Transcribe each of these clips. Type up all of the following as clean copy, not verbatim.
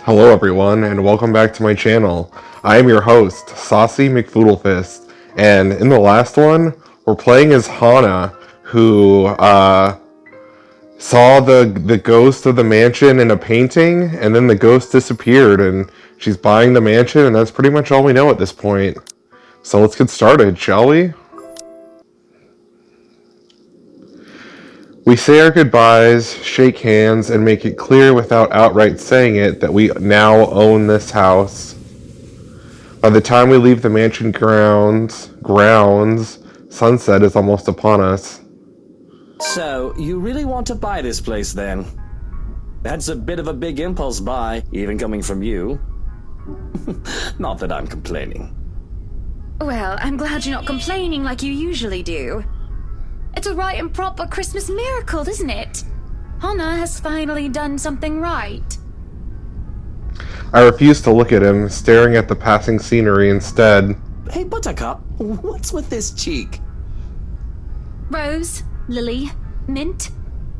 Hello everyone, and welcome back to my channel. I am your host, Saucy McFoodlefist, and in the last one, we're playing as Hana, who saw the ghost of the mansion in a painting, and then the ghost disappeared, and she's buying the mansion, and that's pretty much all we know at this point. So let's get started, shall we? We say our goodbyes, shake hands, and make it clear without outright saying it that we now own this house. By the time we leave the mansion grounds, sunset is almost upon us. So, you really want to buy this place then? That's a bit of a big impulse buy, even coming from you. Not that I'm complaining. Well, I'm glad you're not complaining like you usually do. It's a right and proper Christmas miracle, isn't it? Hana has finally done something right. I refuse to look at him, staring at the passing scenery instead. Hey, Buttercup, what's with this cheek? Rose, Lily, Mint.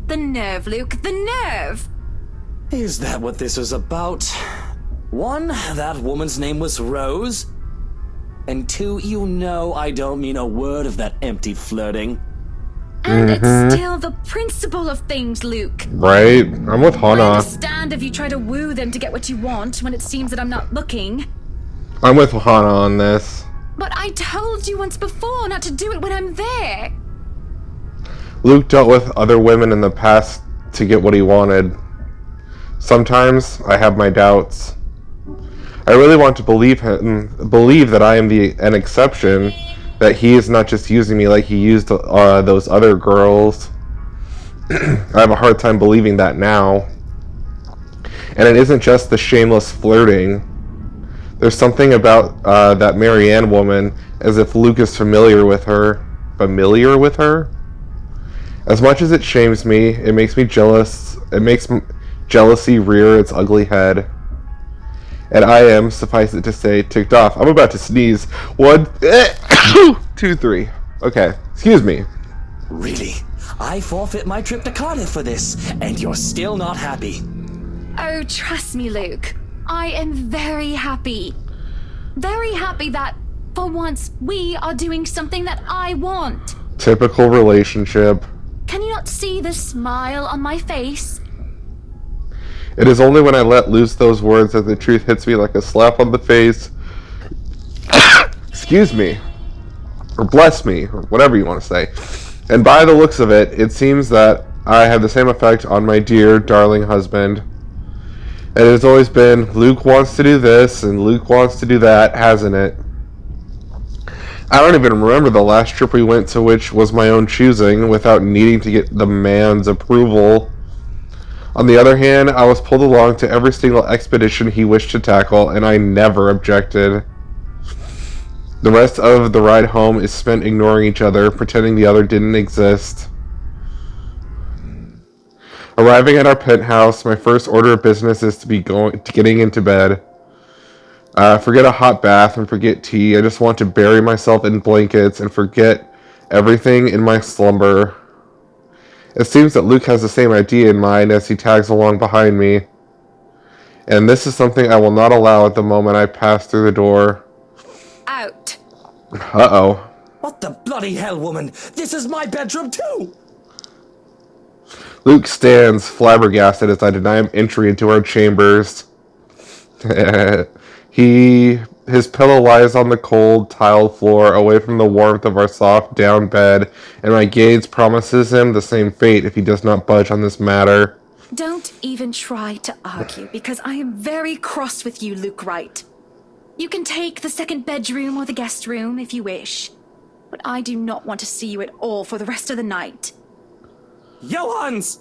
The nerve, Luke, the nerve! Is that what this was about? One, that woman's name was Rose. And two, you know I don't mean a word of that empty flirting. And it's still the principle of things, Luke. Right? I'm with I Hana. understand if you try to woo them to get what you want when it seems that I'm not looking. I'm with Hana on this. But I told you once before not to do it when I'm there. Luke dealt with other women in the past to get what he wanted. Sometimes I have my doubts. I really want to believe that I am an exception, that he is not just using me like he used those other girls. I have a hard time believing that now. And it isn't just the shameless flirting. There's something about that Marianne woman, as if Luke is familiar with her. Familiar with her? As much as it shames me, it makes me jealous. It makes jealousy rear its ugly head. And I am, suffice it to say, ticked off. I'm about to sneeze. 1, 2, 3. Okay, excuse me. Really? I forfeit my trip to Cardiff for this, and you're still not happy. Oh, trust me, Luke. I am very happy. Very happy that, for once, we are doing something that I want. Typical relationship. Can you not see the smile on my face? It is only when I let loose those words that the truth hits me like a slap on the face. Excuse me. Or bless me, or whatever you want to say. And by the looks of it, it seems that I have the same effect on my dear, darling husband. And it has always been, Luke wants to do this, and Luke wants to do that, hasn't it? I don't even remember the last trip we went to which was my own choosing, without needing to get the man's approval. On the other hand, I was pulled along to every single expedition he wished to tackle, and I never objected. The rest of the ride home is spent ignoring each other, pretending the other didn't exist. Arriving at our penthouse, my first order of business is to getting into bed. Forget a hot bath and forget tea. I just want to bury myself in blankets and forget everything in my slumber. It seems that Luke has the same idea in mind as he tags along behind me. And this is something I will not allow at the moment I pass through the door. Out. Uh-oh. What the bloody hell, woman? This is my bedroom too! Luke stands, flabbergasted, as I deny him entry into our chambers. His pillow lies on the cold, tiled floor, away from the warmth of our soft down bed, and my gaze promises him the same fate if he does not budge on this matter. Don't even try to argue, because I am very cross with you, Luke Wright. You can take the second bedroom or the guest room if you wish, but I do not want to see you at all for the rest of the night. Johans!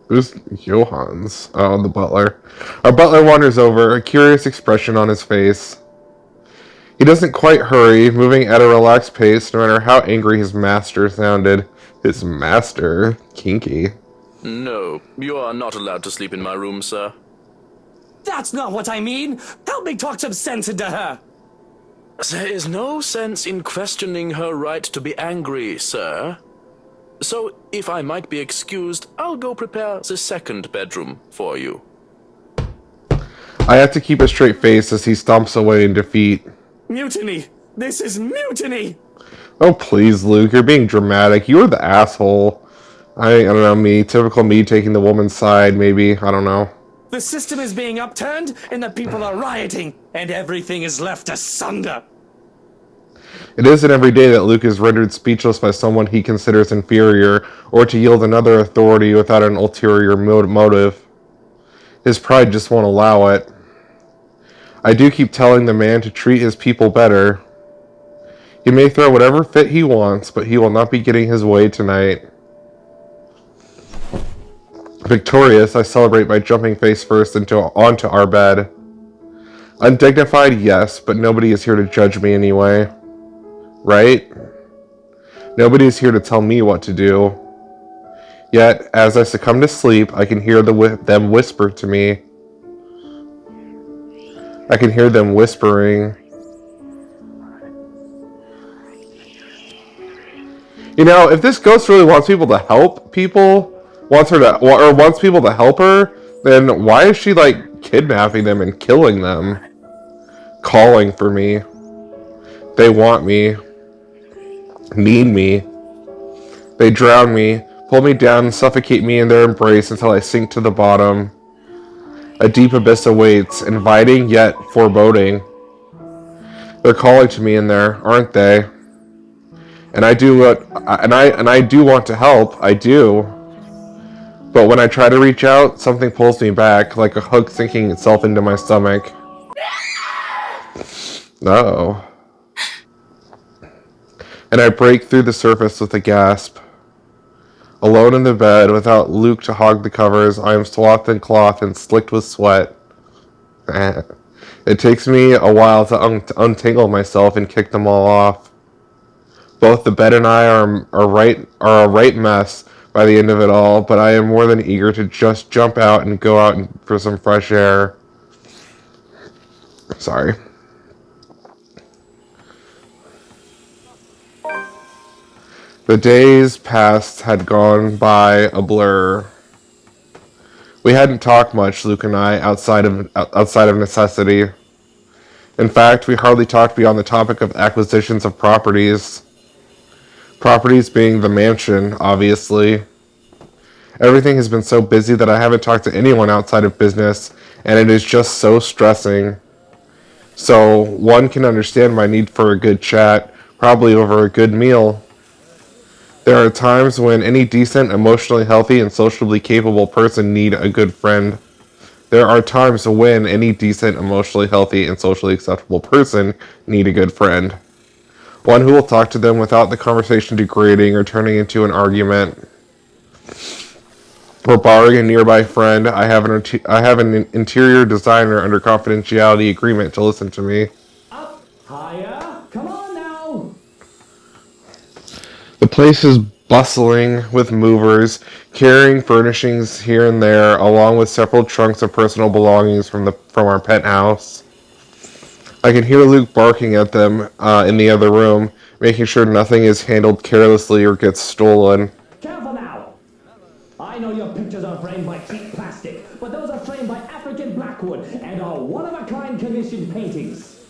Who's Johans? Oh, the butler. Our butler wanders over, a curious expression on his face. He doesn't quite hurry, moving at a relaxed pace, no matter how angry his master sounded. His master? Kinky. No, you are not allowed to sleep in my room, sir. That's not what I mean! Help me talk some sense into her! There is no sense in questioning her right to be angry, sir. So, if I might be excused, I'll go prepare the second bedroom for you. I have to keep a straight face as he stomps away in defeat. Mutiny! This is mutiny! Oh, please, Luke, you're being dramatic. You're the asshole. I don't know, typical me taking the woman's side, maybe. I don't know. The system is being upturned, and the people are rioting, and everything is left asunder. It isn't every day that Luke is rendered speechless by someone he considers inferior, or to yield another authority without an ulterior motive. His pride just won't allow it. I do keep telling the man to treat his people better. He may throw whatever fit he wants, but he will not be getting his way tonight. Victorious, I celebrate by jumping face first onto our bed. Undignified, yes, but nobody is here to judge me anyway. Right? Nobody is here to tell me what to do. Yet, as I succumb to sleep, I can hear them whisper to me. I can hear them whispering. You know, if this ghost really wants people to help people, wants people to help her, then why is she, like, kidnapping them and killing them? Calling for me. They want me. Need me. They drown me, pull me down, and suffocate me in their embrace until I sink to the bottom. A deep abyss awaits, inviting yet foreboding. They're calling to me in there, aren't they? And I do want to help. I do. But when I try to reach out, something pulls me back, like a hook sinking itself into my stomach. Uh-oh. And I break through the surface with a gasp. Alone in the bed, without Luke to hog the covers, I am swathed in cloth and slicked with sweat. It takes me a while to untangle myself and kick them all off. Both the bed and I are a right mess by the end of it all, but I am more than eager to just jump out and go out for some fresh air. Sorry. The days past had gone by a blur. We hadn't talked much, Luke and I, outside of necessity. In fact, we hardly talked beyond the topic of acquisitions of properties. Properties being the mansion, obviously. Everything has been so busy that I haven't talked to anyone outside of business, and it is just so stressing. So, one can understand my need for a good chat, probably over a good meal. There are times when any decent, emotionally healthy, and socially capable person need a good friend. There are times when any decent, emotionally healthy, and socially acceptable person need a good friend. One who will talk to them without the conversation degrading or turning into an argument. Or borrowing a nearby friend, I have an interior designer under confidentiality agreement to listen to me. Up, higher, come on now! The place is bustling with movers, carrying furnishings here and there, along with several trunks of personal belongings from our penthouse. I can hear Luke barking at them in the other room, making sure nothing is handled carelessly or gets stolen. Careful now! I know your pictures are framed by cheap plastic, but those are framed by African blackwood and are one-of-a-kind commissioned paintings.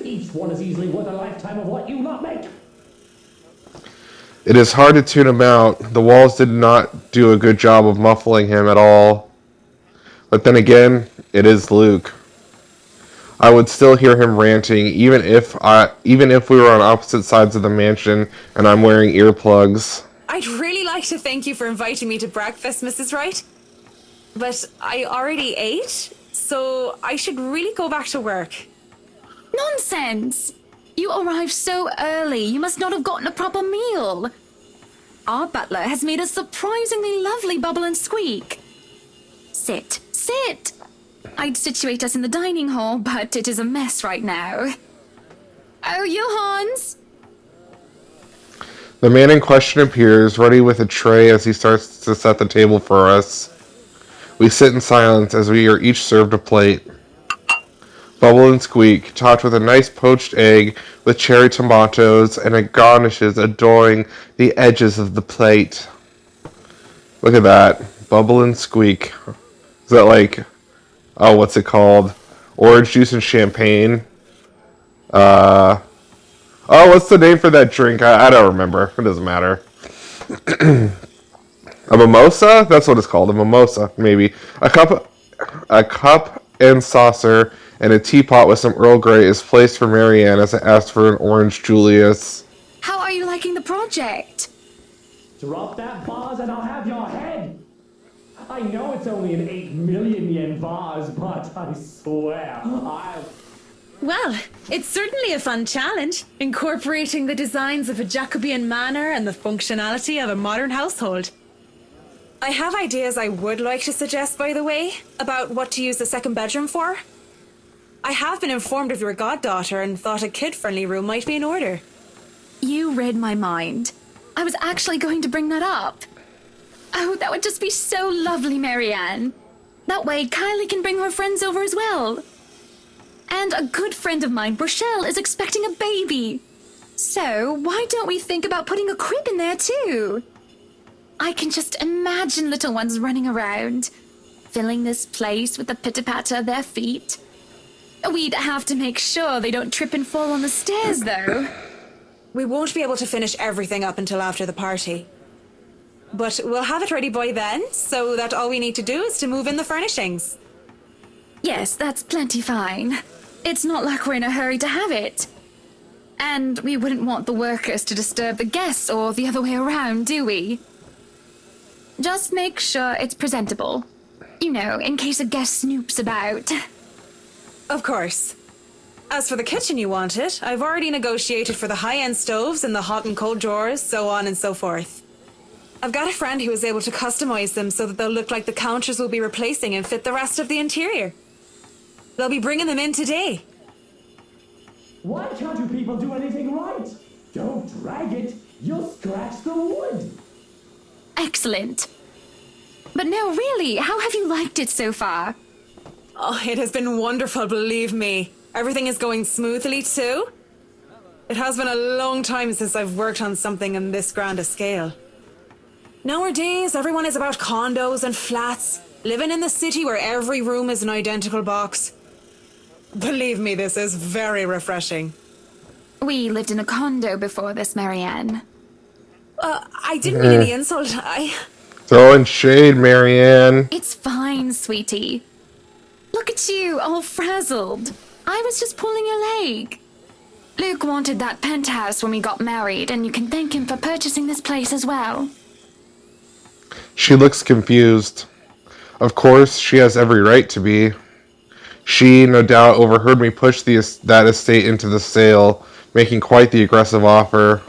Each one is easily worth a lifetime of what you lot make. It is hard to tune him out. The walls did not do a good job of muffling him at all. But then again, it is Luke. I would still hear him ranting, even if we were on opposite sides of the mansion and I'm wearing earplugs. I'd really like to thank you for inviting me to breakfast, Mrs. Wright. But I already ate, so I should really go back to work. Nonsense! You arrived so early, you must not have gotten a proper meal. Our butler has made a surprisingly lovely bubble and squeak. Sit. I'd situate us in the dining hall, but it is a mess right now. Oh, Johans! The man in question appears, ready with a tray as he starts to set the table for us. We sit in silence as we are each served a plate. Bubble and Squeak, topped with a nice poached egg with cherry tomatoes and it garnishes adoring the edges of the plate. Look at that. Bubble and Squeak. Is that like oh, what's it called? Orange juice and champagne. Oh, what's the name for that drink? I don't remember. It doesn't matter. A mimosa? That's what it's called. A mimosa, maybe. A cup and saucer and a teapot with some Earl Grey is placed for Marianne as I asked for an orange Julius. How are you liking the project? Drop that vase and I'll have your head! I know it's only an 8 million yen vase, but I swear, I'll... Well, it's certainly a fun challenge, incorporating the designs of a Jacobean manor and the functionality of a modern household. I have ideas I would like to suggest, by the way, about what to use the second bedroom for. I have been informed of your goddaughter and thought a kid-friendly room might be in order. You read my mind. I was actually going to bring that up. Oh, that would just be so lovely, Marianne. That way, Kylie can bring her friends over as well. And a good friend of mine, Rochelle, is expecting a baby. So, why don't we think about putting a crib in there too? I can just imagine little ones running around, filling this place with the pitter-patter of their feet. We'd have to make sure they don't trip and fall on the stairs, though. We won't be able to finish everything up until after the party. But we'll have it ready by then, so that all we need to do is to move in the furnishings. Yes, that's plenty fine. It's not like we're in a hurry to have it. And we wouldn't want the workers to disturb the guests or the other way around, do we? Just make sure it's presentable. You know, in case a guest snoops about. Of course. As for the kitchen you wanted, I've already negotiated for the high-end stoves and the hot and cold drawers, so on and so forth. I've got a friend who is able to customize them so that they'll look like the counters we'll be replacing and fit the rest of the interior. They'll be bringing them in today. Why can't you people do anything right? Don't drag it, you'll scratch the wood. Excellent. But no, really, how have you liked it so far? Oh, it has been wonderful, believe me. Everything is going smoothly too. It has been a long time since I've worked on something on this grand a scale. Nowadays, everyone is about condos and flats, living in the city where every room is an identical box. Believe me, this is very refreshing. We lived in a condo before this, Marianne. I didn't mean any insult. Throwing shade, Marianne. It's fine, sweetie. Look at you, all frazzled. I was just pulling your leg. Luke wanted that penthouse when we got married, and you can thank him for purchasing this place as well. She looks confused. Of course, she has every right to be. She, no doubt, overheard me push that estate into the sale, making quite the aggressive offer.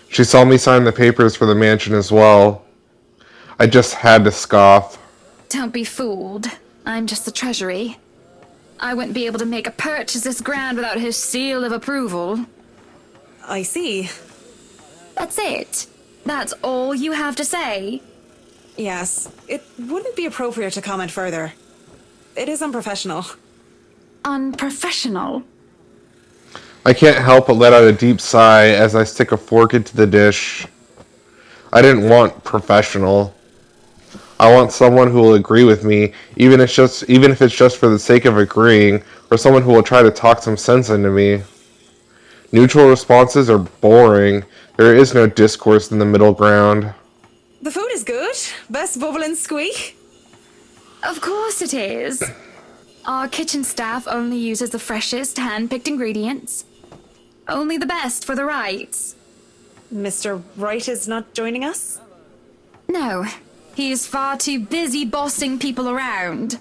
She saw me sign the papers for the mansion as well. I just had to scoff. Don't be fooled. I'm just the treasury. I wouldn't be able to make a purchase this grand without his seal of approval. I see. That's it. That's all you have to say. Yes, it wouldn't be appropriate to comment further. It is unprofessional. Unprofessional? I can't help but let out a deep sigh as I stick a fork into the dish. I didn't want professional. I want someone who will agree with me, even if it's just for the sake of agreeing, or someone who will try to talk some sense into me. Neutral responses are boring. There is no discourse in the middle ground. The food is good. Best bubble and squeak. Of course it is. Our kitchen staff only uses the freshest, hand-picked ingredients. Only the best for the Wrights. Mr. Wright is not joining us? No, he is far too busy bossing people around.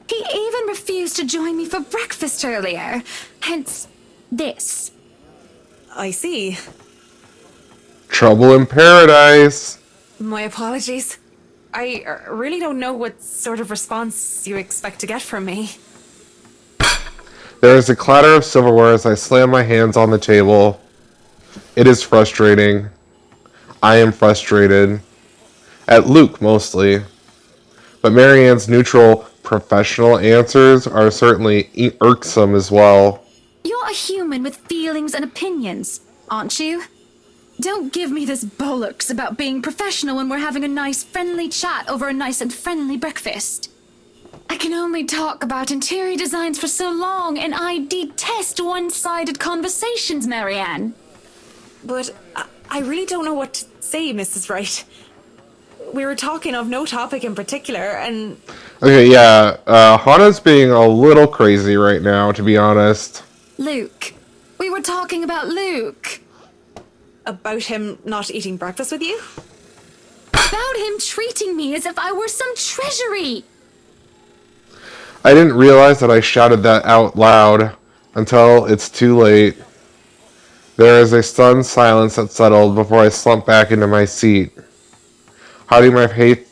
He even refused to join me for breakfast earlier, hence this. I see. Trouble in paradise. My apologies. I really don't know what sort of response you expect to get from me. There is a clatter of silverware as I slam my hands on the table. It is frustrating. I am frustrated. At Luke, mostly. But Marianne's neutral, professional answers are certainly irksome as well. You're a human with feelings and opinions, aren't you? Don't give me this bollocks about being professional when we're having a nice friendly chat over a nice and friendly breakfast. I can only talk about interior designs for so long, and I detest one-sided conversations, Marianne. But I really don't know what to say, Mrs. Wright. We were talking of no topic in particular, and... Okay, yeah, Hana's being a little crazy right now, to be honest. Luke. We were talking about Luke. About him not eating breakfast with you? About him treating me as if I were some treasury. I didn't realize that I shouted that out loud until it's too late. There is a stunned silence that settled before I slumped back into my seat. Hiding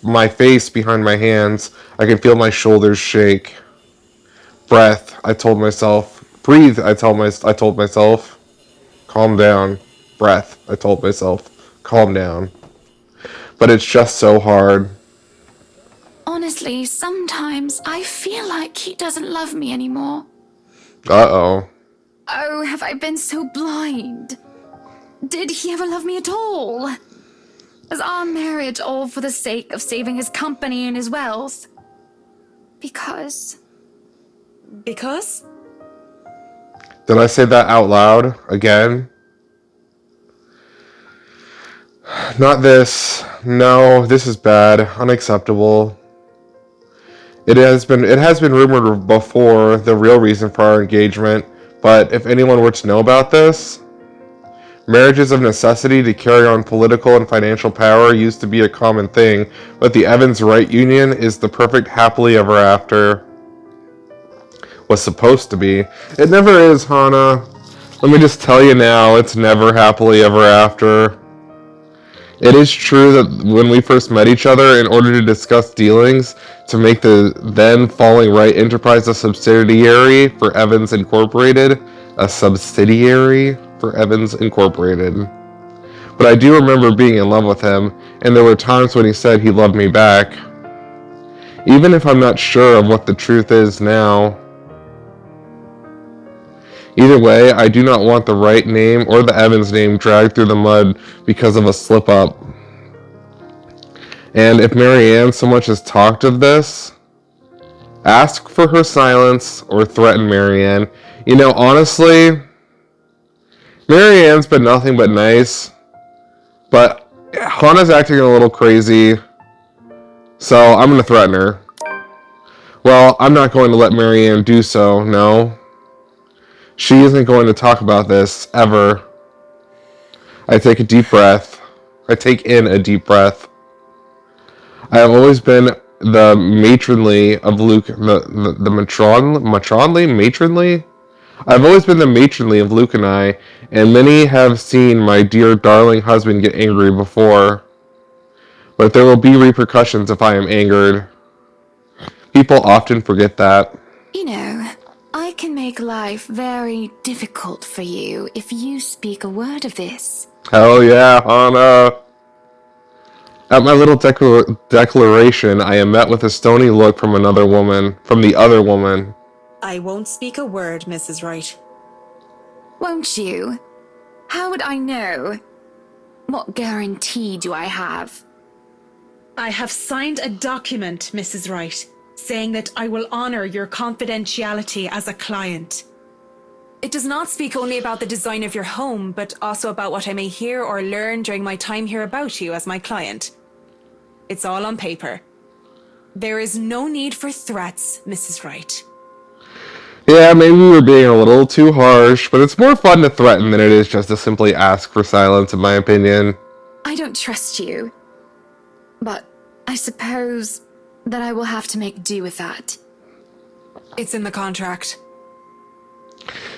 my face behind my hands, I could feel my shoulders shake. Breath, I told myself. Breathe, I told myself. Calm down. Breath, I told myself. Calm down. But it's just so hard. Honestly, sometimes I feel like he doesn't love me anymore. Uh-oh. Oh, have I been so blind? Did he ever love me at all? Was our marriage all for the sake of saving his company and his wealth? Because... Because? Did I say that out loud again? Not this. No, this is bad. Unacceptable. It has been rumored before the real reason for our engagement, but if anyone were to know about this, marriages of necessity to carry on political and financial power used to be a common thing, but the Evans-Wright union is the perfect happily ever after. Was supposed to be. It never is, Hana. Let me just tell you now, it's never happily ever after. It is true that when we first met each other, in order to discuss dealings to make the then Falling Right enterprise a subsidiary for Evans Incorporated, but I do remember being in love with him, and there were times when he said he loved me back. Even if I'm not sure of what the truth is now. Either way, I do not want the Wright name or the Evans name dragged through the mud because of a slip-up. And if Marianne so much as talked of this, ask for her silence or threaten Marianne. You know, honestly, Marianne's been nothing but nice, but Hana's acting a little crazy, so I'm going to threaten her. Well, I'm not going to let Marianne do so, no. She isn't going to talk about this, ever. I take a deep breath. I take in a deep breath. I have always been the matronly of Luke, the matronly? I've always been the matronly of Luke and I, and many have seen my dear darling husband get angry before. But there will be repercussions if I am angered. People often forget that. You know, I can make life very difficult for you if you speak a word of this. Hell yeah, Hana! At my little declaration, I am met with a stony look from the other woman. I won't speak a word, Mrs. Wright. Won't you? How would I know? What guarantee do I have? I have signed a document, Mrs. Wright, saying that I will honor your confidentiality as a client. It does not speak only about the design of your home, but also about what I may hear or learn during my time here about you as my client. It's all on paper. There is no need for threats, Mrs. Wright. Yeah, maybe we were being a little too harsh, but it's more fun to threaten than it is just to simply ask for silence, in my opinion. I don't trust you. But I suppose that I will have to make do with that. It's in the contract.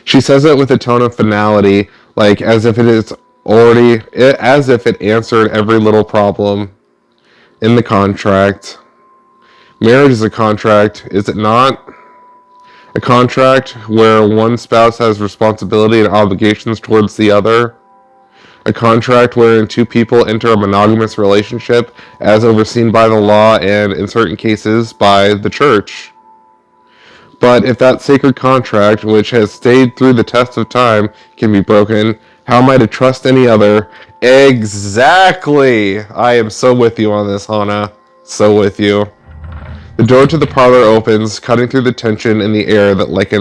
She says it with a tone of finality, like as if it answered every little problem in the contract. Marriage is a contract, is it not? A contract where one spouse has responsibility and obligations towards the other. A contract wherein two people enter a monogamous relationship as overseen by the law and, in certain cases, by the church. But if that sacred contract, which has stayed through the test of time, can be broken, how am I to trust any other? Exactly! I am so with you on this, Hana. So with you. The door to the parlor opens, cutting through the tension in the air like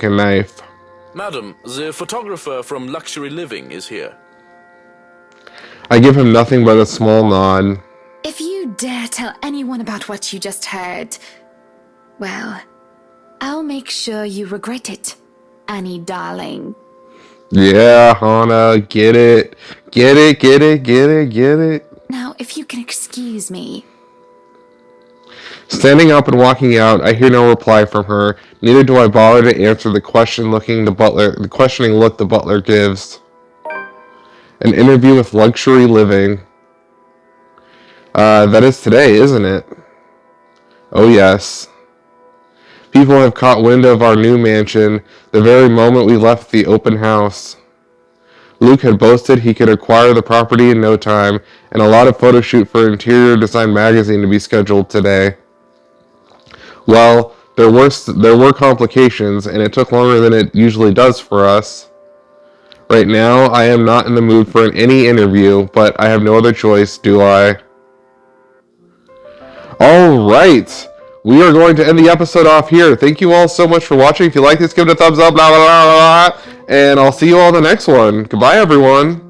a knife. Madam, the photographer from Luxury Living is here. I give him nothing but a small nod. If you dare tell anyone about what you just heard, well, I'll make sure you regret it, Annie darling. Yeah, Hana, get it. Get it, get it, get it, get it. Now, if you can excuse me. Standing up and walking out, I hear no reply from her. Neither do I bother to answer the questioning look the butler gives. An interview with Luxury Living. That is today, isn't it? Oh yes. People have caught wind of our new mansion the very moment we left the open house. Luke had boasted he could acquire the property in no time, and a lot of photo shoot for Interior Design magazine to be scheduled today. Well, there were complications, and it took longer than it usually does for us. Right now, I am not in the mood for any interview, but I have no other choice, do I? Alright, we are going to end the episode off here. Thank you all so much for watching. If you like this, give it a thumbs up, blah, blah, blah, blah, and I'll see you all in the next one. Goodbye, everyone.